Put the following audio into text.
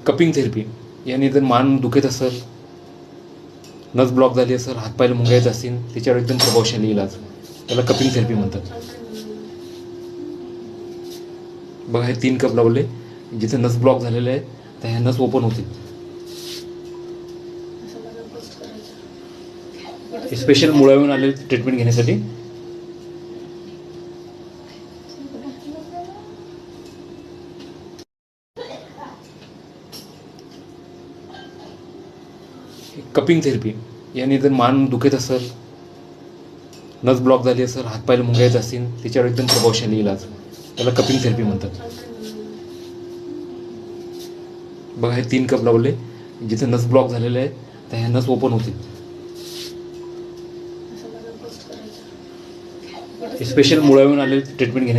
Cupping therapy याने जर मान दुखत असेल, नस ब्लॉक झाली असेल, हातपायला मुंग्या असतील, त्याच्यावर एकदम प्रभावशाली इलाज, त्याला कपिंग थेरपी म्हणतात. बघा, हे 3 कप लावले, जिथे नस ब्लॉक झालेले आहे तर ह्या नस ओपन होतील. स्पेशल मुळावून आले ट्रीटमेंट घेण्यासाठी. कपिंग थेरपी याने जर मान दुखत असेल, नस ब्लॉक झाली असेल, हातपायला मुंग्या असतील, त्याच्यावर एकदम प्रभावशाली इलाज, त्याला कपिंग थेरपी म्हणतात. बघा, हे 3 कप लावले, जिथे नस ब्लॉक झालेले आहे तर ह्या नस ओपन होतील. स्पेशल मुळावून आले ट्रीटमेंट घेण्यासाठी.